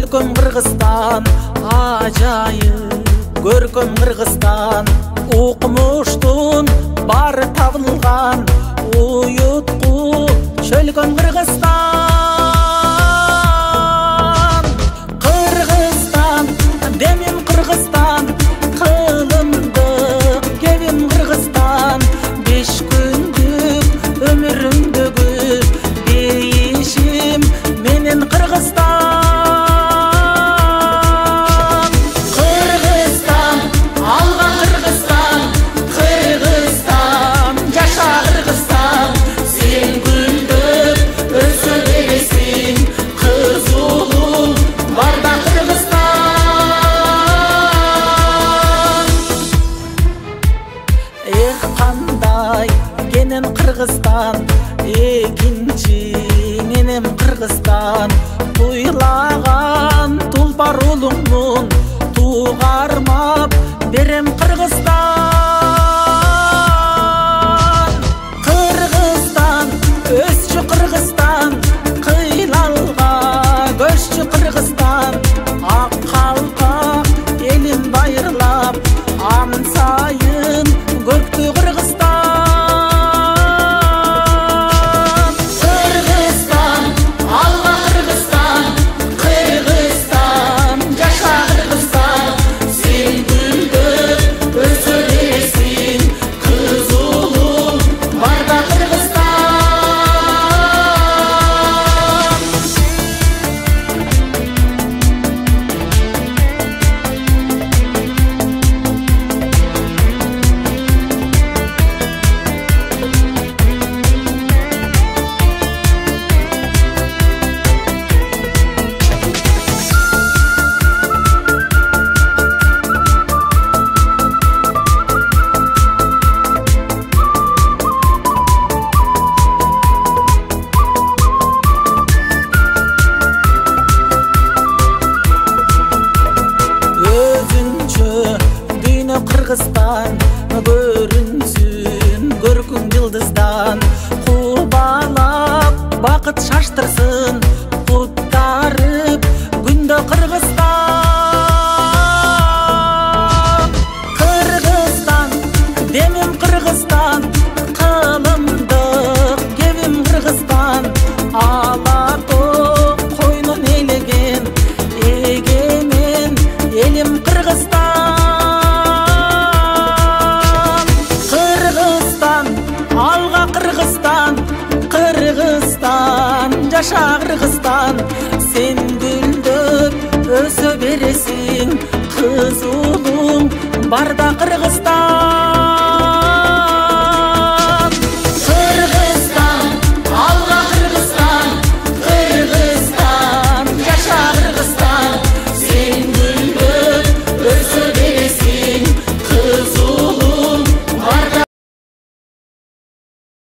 көркөм Кыргызстан, ажайып көркөм Кыргызстан. Укмуштун бары табылган, уютку чөлгөн Кыргызстан. Кыргызстан, демим Кыргызстан, кылымдык кебим Кыргызстан. 5 күндүк өмүрүмдөгү дейишим менен Кыргызстан. Кыргызстан, алга Кыргызстан, Кыргызстан, жаша Кыргызстан. Сен гүлдөп өсө бересиң, кыз улуң барда Кыргызстан. Эх, кандай кенен Кыргызстан, экинчи менен Кыргызстан. Туйлаган тулпар улуңмун, тугармап берем Кыргызстан. Кыргызстан, өсчү Кыргызстан, кыйлалга көччү Кыргызстан. Ак калпак элин байырлап, анын сайын көктү Кыргызстан. Кыргызстан, алга Кыргызстан, Кыргызстан, жаша Кыргызстан. Сен гүлдөп өсө бересиң, кыз улуң барда Кыргызстан. Өзүнчө дүйнө Кыргызстан, көрүнсүн көркүм жылдыздан. Кубалап бакыт шаштырсын, буттарып күндө Кыргызстан. Кыргызстан, демим Кыргызстан, кылымдык кебим Кыргызстан. Ала тоо койнун ээлеген, эгемен элим Кыргызстан. Кыргызстан, алга Кыргызстан, Кыргызстан, жаша Кыргызстан. Сен гүлдөп өсө бересиң, кыз улуң барда Кыргызстан.